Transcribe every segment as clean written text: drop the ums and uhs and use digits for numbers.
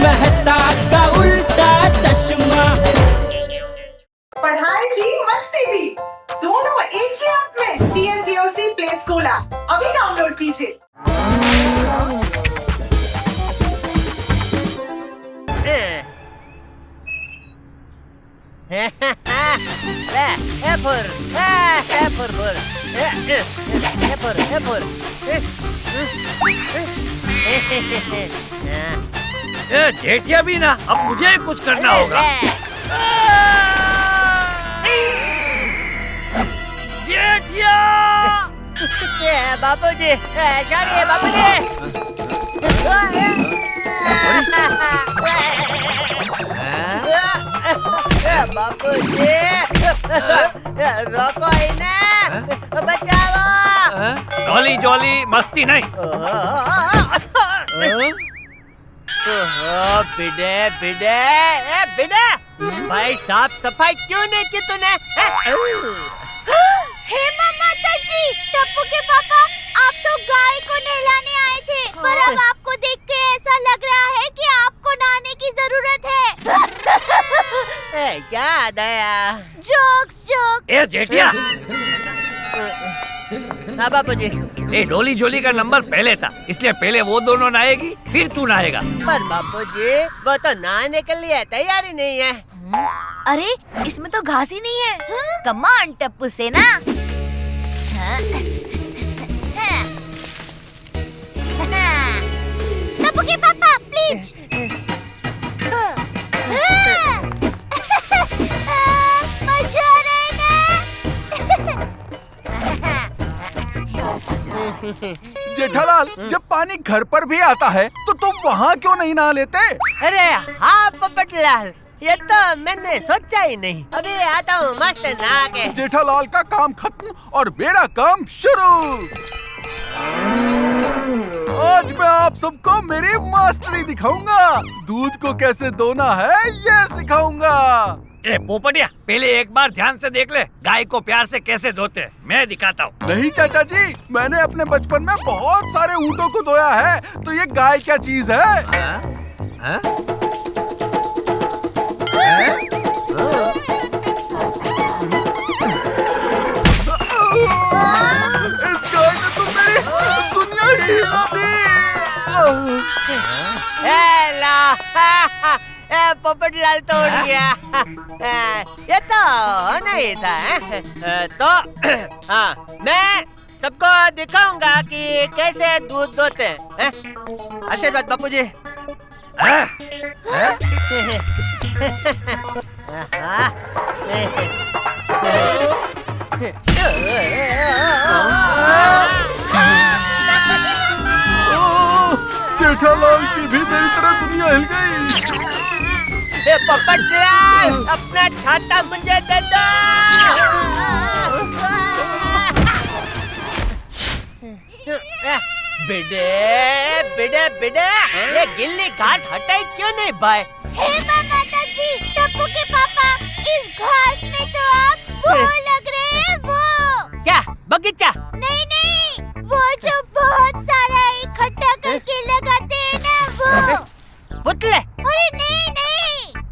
मेहता का उल्टा चश्मा। पढ़ाई भी मस्ती भी दोनों एक ही ऐप में। TNPOC प्ले स्कूल ऐप अभी डाउनलोड कीजिए। जेठिया भी ना, अब मुझे ही कुछ करना होगा। जेठिया! बापूजी, चलिए बापूजी। बापूजी, रोको इन्हें, बचाओ। जॉली जॉली मस्ती नहीं। बिडे बिडे बिडे, भाई साफ सफाई क्यों नहीं की तूने? हे माता जी, टप्पू के पापा, आप तो गाय को नहलाने आए थे, पर अब आपको देख के ऐसा लग रहा है कि आपको नहाने की जरूरत है। क्या दया? जोक्स। ए जेठिया! हाँ बापूजी। ए डोली जोली का नंबर पहले था, इसलिए पहले वो दोनों नहाएगी, फिर तू नहाएगा। पर बापूजी, वो तो नहाने के लिए तैयारी नहीं है। अरे इसमें तो घास ही नहीं है। कमान टप्पू सेना। टप्पू के पापा प्लीज। मजा आ रहा है ना? जेठालाल, जब पानी घर पर भी आता है तो तुम वहाँ क्यों नहीं नहा लेते? अरे हाँ पोपटलाल, ये तो मैंने सोचा ही नहीं। अभी आता हूँ मस्त नहा के। जेठालाल का काम खत्म और मेरा काम शुरू। आज मैं आप सबको मेरी मास्टरी दिखाऊंगा। दूध को कैसे दोना है ये सिखाऊंगा। ए पोपटिया, पहले एक बार ध्यान से देख ले, गाय को प्यार से कैसे धोते हैं, मैं दिखाता हूँ। नहीं चाचा जी, मैंने अपने बचपन में बहुत सारे ऊँटों को धोया है, तो ये गाय क्या चीज है? इस गाय ने तो मेरी दुनिया ही हिला दी। पोपटलाल तो उड़ गया। ये तो नहीं था। तो हाँ, मैं सबको दिखाऊंगा कि कैसे दूध दोते हैं। आशीर्वाद बापूजी। जेठालाल की भी मेरी तरह दुनिया हिल गई। पोपटलाल, अपना छाता मुझे दे दो। बिडे बिडे बिडे, ये गिल्ली घास हटाई क्यों नहीं भाई? हे माता जी, टप्पू के पापा, इस घास में तो आप वो लग रहे हैं। वो क्या बगीचा? नहीं, वो जो बहुत सारा इकट्ठा करके लगाते हैं ना, वो पुतले? अरे नहीं।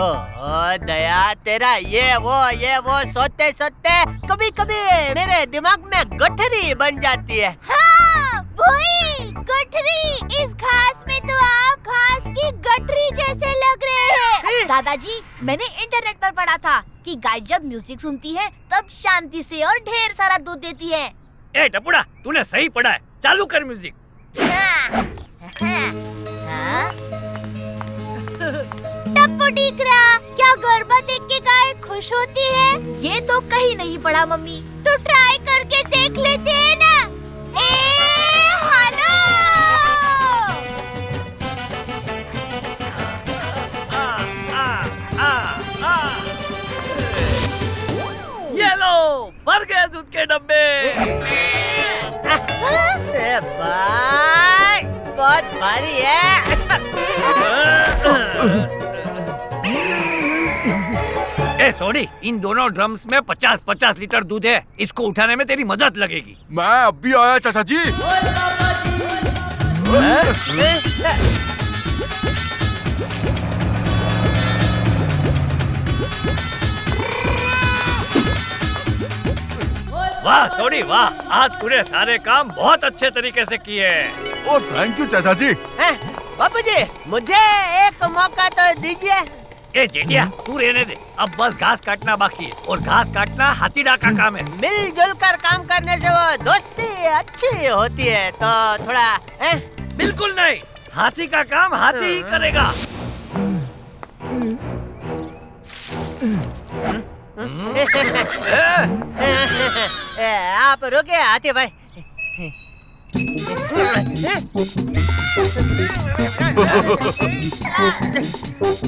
ओह दया, तेरा ये वो सोते सोते कभी कभी मेरे दिमाग में गठरी बन जाती है। हाँ, वही गठरी। इस घास में तो आप घास की गठरी जैसे लग रहे हैं। दादाजी, मैंने इंटरनेट पर पढ़ा था कि गाय जब म्यूजिक सुनती है तब शांति से और ढेर सारा दूध देती है। ए टपुड़ा, तूने सही पढ़ा है, चालू कर म्यूजिक। टप्पू टीकरा, क्या गरबा देख के गाय खुश होती है? ये तो कहीं नहीं पढ़ा मम्मी। तो ट्राई करके देख लेते हैं ना। हेलो। ये लो, भर गए दूध के डब्बे। भाई बहुत भारी है। ए सोडी, इन दोनों ड्रम्स में 50-50 लीटर दूध है, इसको उठाने में तेरी मदद लगेगी। मैं अब भी आया चाचा जी। वाह सोनी वाह, आज तूने सारे काम बहुत अच्छे तरीके से किए। ओ थैंक यू चाचा जी। बापू जी मुझे एक मौका तो दीजिए। ए जेठिया तू रहने दे, अब बस घास काटना बाकी है और घास काटना हाथीडा का काम है। मिलजुल कर काम करने से वो दोस्ती अच्छी होती है, तो थोड़ा बिल्कुल नहीं, हाथी का काम हाथी ही करेगा। आप रुके हाथी भाई।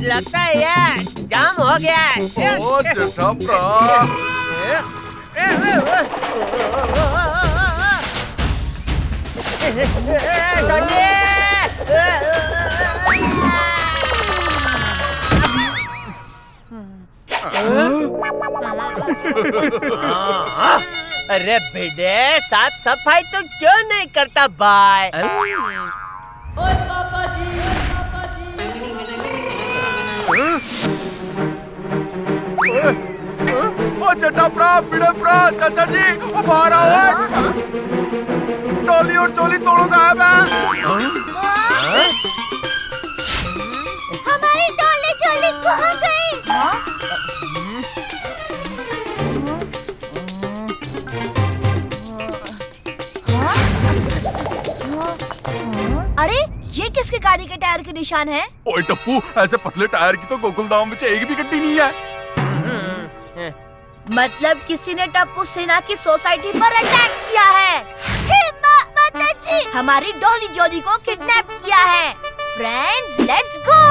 लगता है ये जाम हो गया है। ओ चटपरा। अरे बेटे साफ सफाई तो क्यों नहीं करता भाई? ओ चटपरा पिड़परा चाचा जी वो बाहर आओ। टोली और चोली दोनों गायब है। हमारी डोली चोली कहाँ गई? अरे ये किसके गाड़ी के टायर के निशान है? ओए टप्पू ऐसे पतले टायर की तो गोकुलधाम में एक भी गड्डी नहीं है। मतलब किसी ने टप्पू सिन्हा की सोसाइटी पर अटैक किया है। माताजी हमारी डोली जोली को किडनैप किया है। Friends let's go.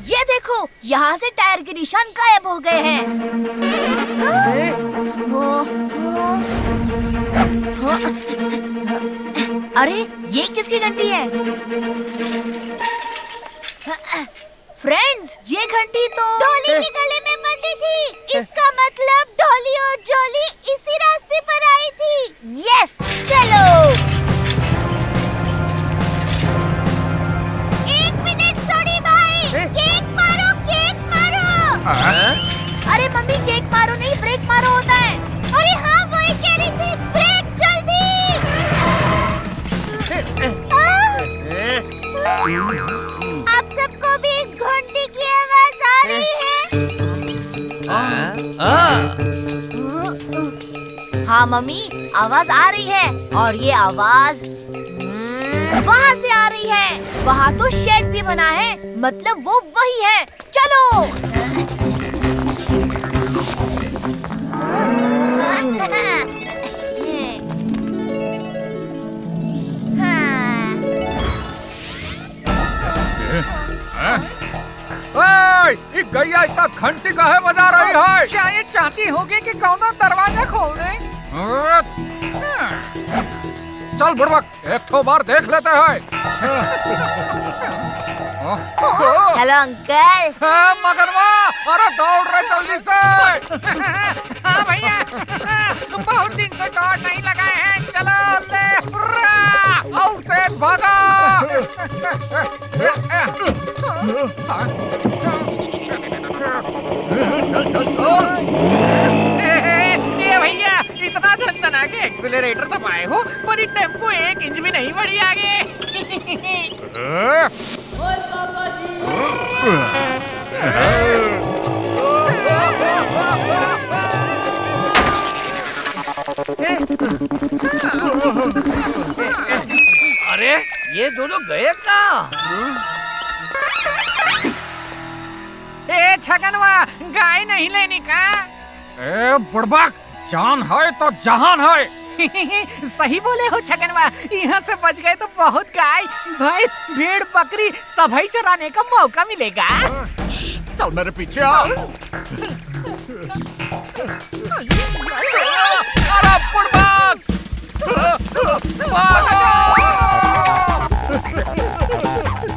ये देखो यहाँ से टायर के निशान गायब हो गए हैं। अरे ये किसकी घंटी है? फ्रेंड्स ये घंटी तो डॉली के गले में बंधी थी। इसका मतलब डॉली और जॉली इसी रास्ते पर आई थी। यस चलो। एक मिनट सोनी भाई, केक मारो केक मारो। अरे मम्मी केक मारो नहीं ब्रेक मारो होता है। अरे हाँ वही कह रही थी, ब्रेक जल्दी। आप सबको भी घंटी की आवाज आ रही है? हाँ मम्मी आवाज आ रही है और ये आवाज वहाँ से आ रही है। वहाँ तो शेड भी बना है, मतलब वो वही है। चलो। गैया इतना घंटी काहे बजा रही है? शायद चाहती होगी कि कौनो दरवाजा खोल दे। चल बुड़बक एक ठो बार देख लेते हैं। Hello uncle. मगरवा अरे दौड़ रहे जल्दी से। हाँ भैया बहुत दिन से दौड़ नहीं लगाए हैं। चलो ले और तेज भागा। ये भैया इतना धन के एक्सीलरेटर दबाए हो पर ये टेम्पो 1 इंच भी नहीं बढ़ी आगे। अरे ये दोनों गए कहाँ? ए छगनवा गाय नहीं लेनी का? ए बुड़बक जान है तो जहान है। सही बोले हो छगनवा, यहाँ से बच गए तो बहुत गाय भैंस भेड़ बकरी सभी चराने का मौका मिलेगा। चल मेरे पीछे आ। अरे बुड़बक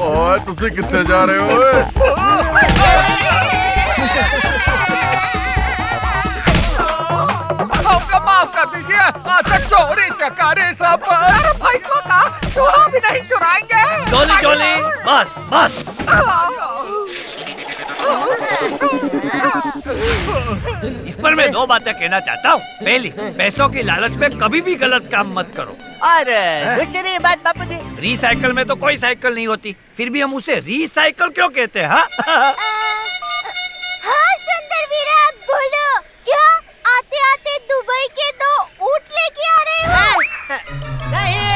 ओए तुसी कितने जा रहे हो? हमको माफ अच्छा चोरी चकारी सब भैंसों का चूहा भी नहीं चुराएंगे। जोली जोली बस बस। इस पर मैं दो बातें कहना चाहता हूँ। पहली, पैसों की लालच में कभी भी गलत काम मत करो। और दूसरी बात बापूजी, रिसाइकल में तो कोई साइकिल नहीं होती, फिर भी हम उसे रिसाइकल क्यों कहते हैं? हाँ सुंदर वीरा, बोलो क्या आते आते दुबई के 2 ऊँट लेके आ रहे हो? नहीं।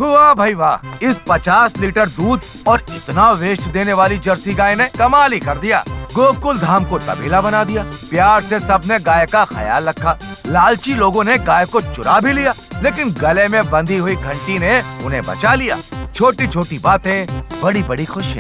वाह भाई वाह, इस 50 लीटर दूध और इतना वेस्ट देने वाली जर्सी गाय ने कमाल ही कर दिया। गोकुल धाम को तबेला बना दिया। प्यार से सबने गाय का ख्याल रखा। लालची लोगों ने गाय को चुरा भी लिया, लेकिन गले में बंधी हुई घंटी ने उन्हें बचा लिया। छोटी छोटी बातें, बड़ी बड़ी खुशियाँ।